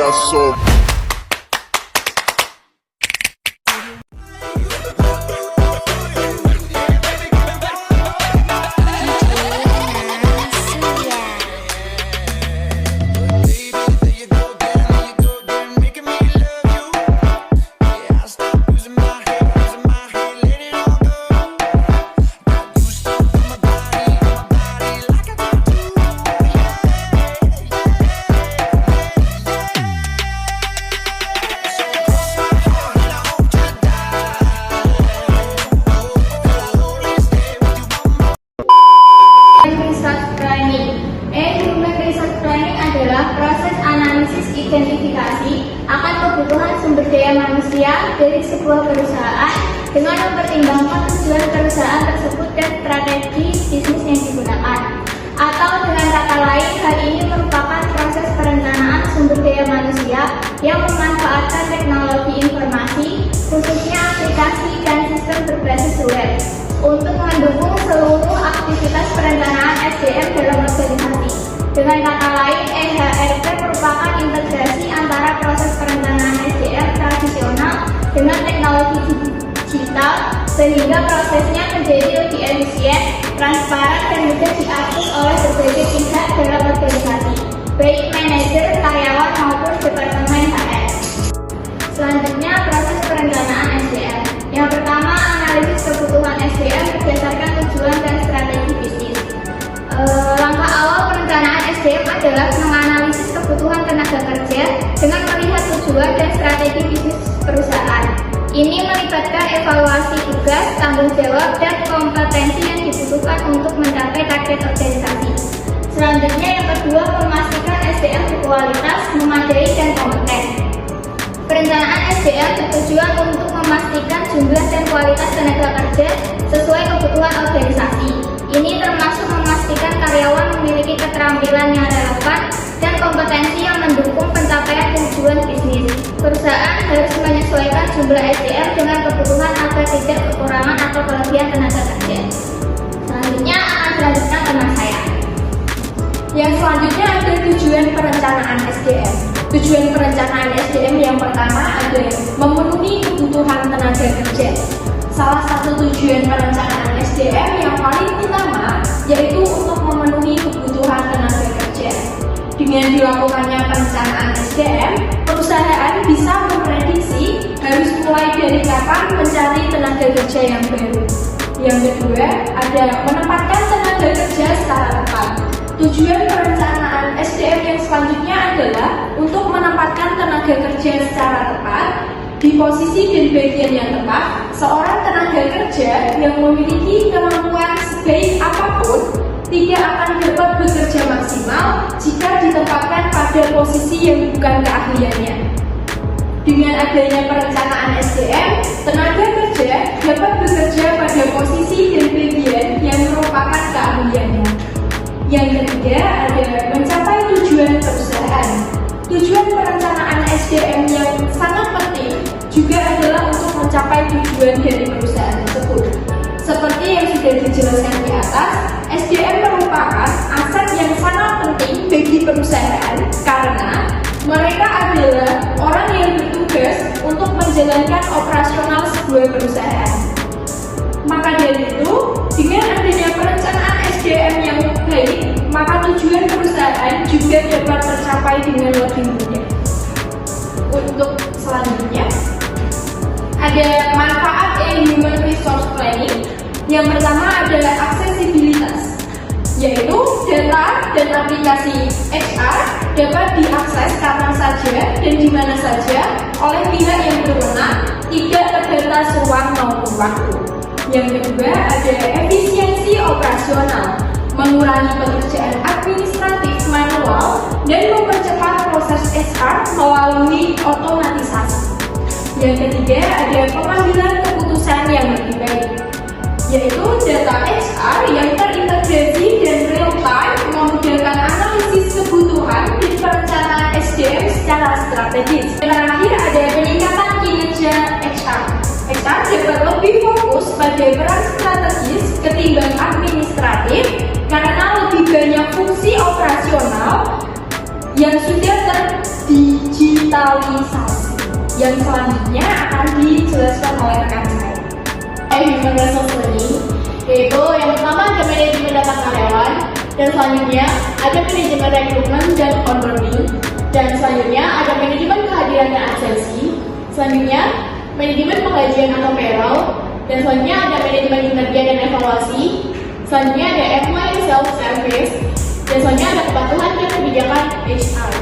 got so. Proses analisis identifikasi akan kebutuhan sumber daya manusia dari sebuah perusahaan dengan mempertimbangkan tujuan perusahaan tersebut dan strategi bisnis yang digunakan. Atau dengan kata lain, hal ini merupakan proses perencanaan sumber daya manusia yang memanfaatkan teknologi informasi, khususnya aplikasi dan sistem berbasis web, untuk mendukung seluruh aktivitas perencanaan SDM dalam organisasi. Dengan kata lain, EHRP merupakan integrasi antara proses perencanaan SDM tradisional dengan teknologi digital, sehingga prosesnya menjadi lebih efisien, transparan, dan mudah diakses oleh berbagai pihak dalam organisasi, baik manajer, karyawan, maupun departemen HR. Selanjutnya, proses perencanaan SDM. Yang pertama, analisis kebutuhan SDM berdasarkan tujuan dan strategi bisnis. Langkah awal perencanaan SDM adalah menganalisis kebutuhan tenaga kerja dengan melihat tujuan dan strategi bisnis perusahaan. Ini melibatkan evaluasi tugas, tanggung jawab, dan kompetensi yang dibutuhkan untuk mencapai target organisasi. Selanjutnya, yang kedua, memastikan SDM berkualitas, memadai, dan kompeten. Perencanaan SDM bertujuan untuk memastikan jumlah dan kualitas tenaga kerja sesuai kebutuhan organisasi. Ini termasuk memastikan karyawan memiliki keterampilan yang relevan dan kompetensi yang mendukung pencapaian tujuan bisnis. Perusahaan harus menyesuaikan jumlah SDM dengan kebutuhan agar tidak kekurangan atau kelebihan tenaga kerja. Selanjutnya akan dilanjutkan teman saya. Yang selanjutnya ada tujuan perencanaan SDM. Tujuan perencanaan SDM yang pertama adalah memenuhi kebutuhan tenaga kerja. Salah satu tujuan perencanaan SDM yang paling utama yaitu untuk memenuhi kebutuhan tenaga kerja. Dengan dilakukannya perencanaan SDM, perusahaan bisa memprediksi harus mulai dari kapan mencari tenaga kerja yang baru. Yang kedua, ada menempatkan tenaga kerja secara tepat. Tujuan perencanaan SDM yang selanjutnya adalah untuk menempatkan tenaga kerja secara tepat di posisi dan bagian yang tepat. Seorang tenaga kerja yang memiliki kemampuan sebaik apapun tidak akan dapat bekerja maksimal jika ditempatkan pada posisi yang bukan keahliannya. Dengan adanya perencanaan SDM, tenaga kerja dapat bekerja pada posisi dan bagian yang merupakan keahliannya. Yang ketiga ada mencapai tujuan perusahaan. Tujuan perencanaan SDM yang sangat penting juga adalah untuk mencapai tujuan dari perusahaan tersebut. Seperti yang sudah dijelaskan di atas, SDM merupakan aset yang sangat penting bagi perusahaan karena mereka adalah orang yang bertugas untuk menjalankan operasional sebuah perusahaan. Maka dari itu, dengan adanya perencanaan SDM yang baik, maka tujuan perusahaan juga dapat tercapai dengan lebih mudah. Untuk selanjutnya, ada manfaat human resource planning. Yang pertama adalah aksesibilitas, yaitu data dan aplikasi HR dapat diakses kapan saja dan di mana saja oleh pihak yang berwenang, tidak terbatas ruang maupun waktu. Yang kedua ada efisiensi operasional, mengurangi pekerjaan administratif manual dan mempercepat proses HR melalui otomatisasi. Yang ketiga ada pengambilan keputusan yang lebih baik, yaitu data HR yang terintegrasi dan real time memudahkan analisis kebutuhan dan perencanaan SDM secara strategis. Yang terakhir ada peningkatan kinerja HR. HR dapat lebih fokus pada peran strategis ketimbang administratif karena lebih banyak fungsi operasional yang sudah terdigitalisasi digitalisasi. Yang selanjutnya akan dijelaskan oleh rekan saya. Human Resource Learning, yaitu yang pertama ada manajemen data karyawan, dan selanjutnya ada manajemen rekrutmen dan onboarding, dan selanjutnya ada manajemen kehadiran dan absensi, selanjutnya manajemen penggajian atau payroll, dan selanjutnya ada manajemen kinerja dan evaluasi, selanjutnya ada employee self service, dan selanjutnya ada kepatuhan dan kebijakan HR.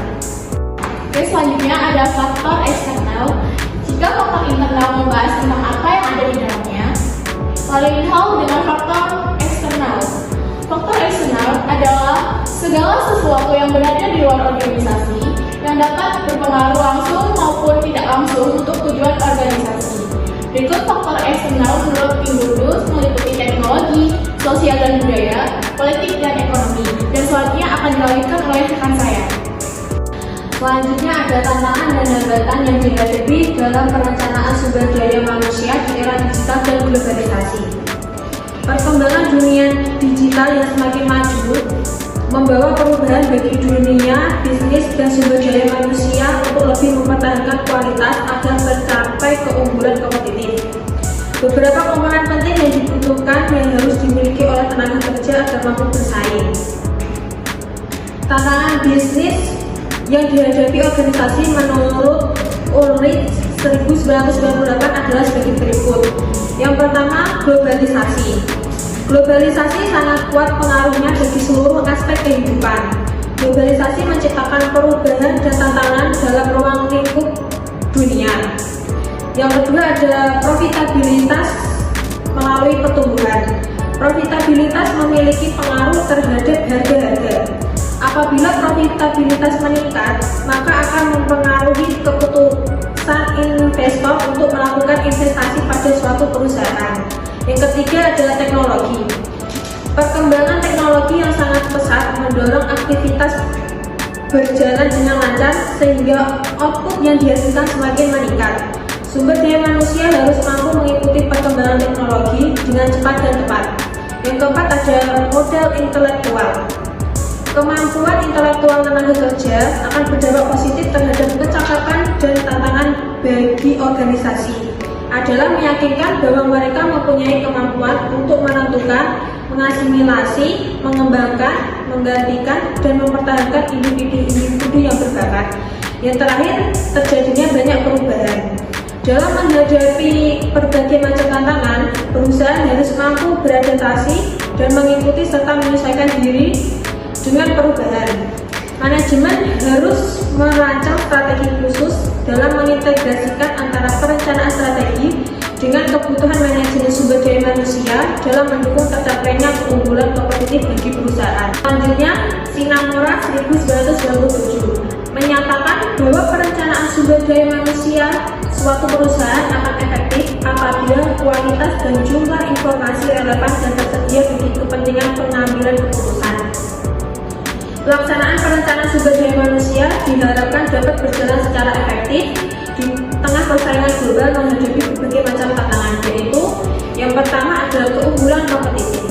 Oke, selanjutnya ada faktor eksternal. Jika faktor internal membahas tentang apa yang ada di dalamnya, lain hal dengan faktor eksternal. Faktor eksternal adalah segala sesuatu yang berada di luar organisasi yang dapat berpengaruh langsung maupun tidak langsung untuk tujuan organisasi. Berikut faktor eksternal menurut Imbudus meliputi teknologi, sosial dan budaya, politik dan ekonomi, dan selanjutnya akan dilanjutkan oleh rekan saya. Selanjutnya ada tantangan dan hambatan yang dihadapi dalam perencanaan sumber daya manusia di era digital dan globalisasi. Perkembangan dunia digital yang semakin maju membawa perubahan bagi dunia bisnis dan sumber daya manusia untuk lebih mempertahankan kualitas agar mencapai keunggulan kompetitif. Beberapa komponen penting yang dibutuhkan yang harus dimiliki oleh tenaga kerja agar mampu bersaing. Tantangan bisnis yang dihadapi organisasi menurut Ulrich 1998 adalah sebagai berikut. Yang pertama, globalisasi. Globalisasi sangat kuat pengaruhnya bagi seluruh aspek kehidupan. Globalisasi menciptakan perubahan dan tantangan dalam ruang lingkup dunia. Yang kedua ada profitabilitas melalui pertumbuhan. Profitabilitas memiliki pengaruh terhadap harga-harga. Apabila profitabilitas meningkat, maka akan mempengaruhi keputusan investor untuk melakukan investasi pada suatu perusahaan. Yang ketiga adalah teknologi. Perkembangan teknologi yang sangat pesat mendorong aktivitas berjalan dengan lancar sehingga output yang dihasilkan semakin meningkat. Sumber daya manusia harus mampu mengikuti perkembangan teknologi dengan cepat dan tepat. Yang keempat ada modal intelektual. Kemampuan intelektual tenaga kerja akan berdampak positif terhadap kecakapan dan tantangan bagi organisasi. Adalah meyakinkan bahwa mereka mempunyai kemampuan untuk menentukan, mengasimilasi, mengembangkan, menggantikan, dan mempertahankan individu-individu yang berbakat. Yang terakhir, terjadinya banyak perubahan. Dalam menghadapi berbagai macam tantangan, perusahaan harus mampu beradaptasi dan mengikuti serta menyesuaikan diri dengan perubahan. Manajemen harus merancang strategi khusus dalam mengintegrasikan antara perencanaan strategi dengan kebutuhan manajemen sumber daya manusia dalam mendukung tercapainya keunggulan kompetitif bagi perusahaan. Selanjutnya, Sinamura 1997 menyatakan bahwa perencanaan sumber daya manusia suatu perusahaan akan efektif apabila kualitas dan jumlah informasi relevan dan tersedia bagi kepentingan pengambilan keputusan. Pelaksanaan perencanaan sumber daya manusia diharapkan dapat berjalan secara efektif di tengah persaingan global menghadapi berbagai macam tantangan, yaitu yang pertama adalah keunggulan kompetitif.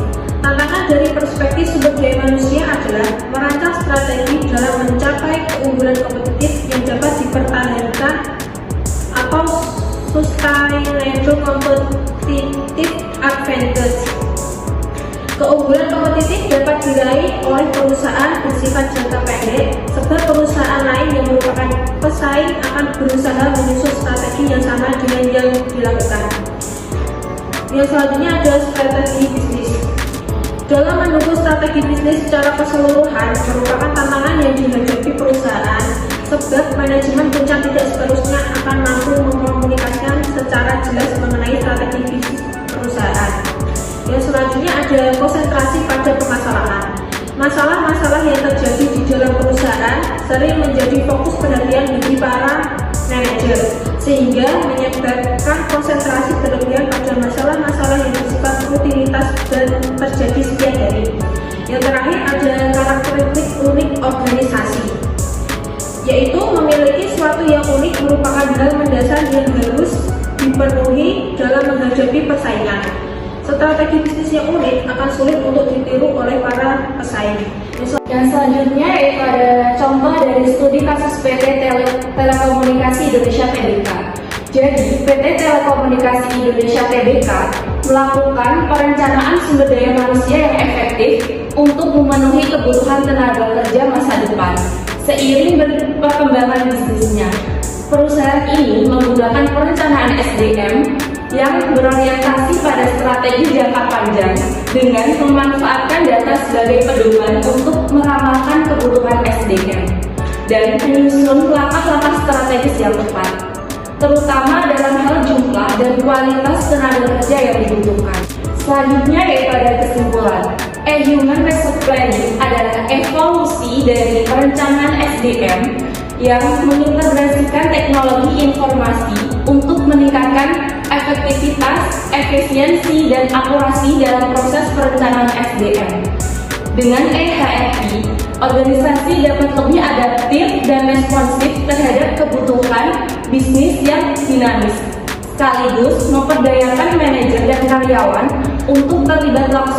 Tantangan dari perspektif sumber daya manusia adalah merancang strategi dalam mencapai keunggulan kompetitif yang dapat dipertahankan atau sustainable competitive advantage. Keunggulan kompetitif dapat diraih oleh perusahaan bersifat jangka pendek, sebab perusahaan lain yang merupakan pesaing akan berusaha menyusun strategi yang sama dengan yang dilakukan. Yang selanjutnya adalah strategi bisnis. Dalam mendukung strategi bisnis secara keseluruhan merupakan tantangan yang dihadapi perusahaan, sebab manajemen puncak tidak seterusnya akan mampu mengkomunikasikan secara jelas mengenai strategi bisnis perusahaan. Yang selanjutnya ada konsentrasi pada permasalahan. Masalah-masalah yang terjadi di dalam perusahaan sering menjadi fokus perhatian bagi para manajer, sehingga menyebabkan konsentrasi berlebihan pada masalah-masalah yang bersifat rutinitas dan terjadi setiap hari. Yang terakhir ada karakteristik unik organisasi, yaitu memiliki sesuatu yang unik merupakan hal mendasar yang harus dipenuhi dalam menghadapi persaingan. Strategi bisnis yang unik akan sulit untuk ditiru oleh para pesaing. Yang selanjutnya yaitu ada contoh dari studi kasus PT Telekomunikasi Indonesia Tbk. Jadi, PT Telekomunikasi Indonesia Tbk melakukan perencanaan sumber daya manusia yang efektif untuk memenuhi kebutuhan tenaga kerja masa depan. Seiring perkembangan bisnisnya, perusahaan ini menggunakan perencanaan SDM yang berorientasi pada strategi jangka panjang dengan memanfaatkan data sebagai pedoman untuk meramalkan kebutuhan SDM dan menyusun langkah-langkah strategis yang tepat, terutama dalam hal jumlah dan kualitas tenaga kerja yang dibutuhkan. Selanjutnya yaitu ada kesimpulan. Human Resource Planning adalah evolusi dari perencanaan SDM yang mengintegrasikan teknologi informasi untuk meningkatkan efektivitas, efisiensi, dan akurasi dalam proses perencanaan SDM. Dengan EHRI, organisasi dapat lebih adaptif dan responsif terhadap kebutuhan bisnis yang dinamis, sekaligus memperdayakan manajer dan karyawan untuk terlibat langsung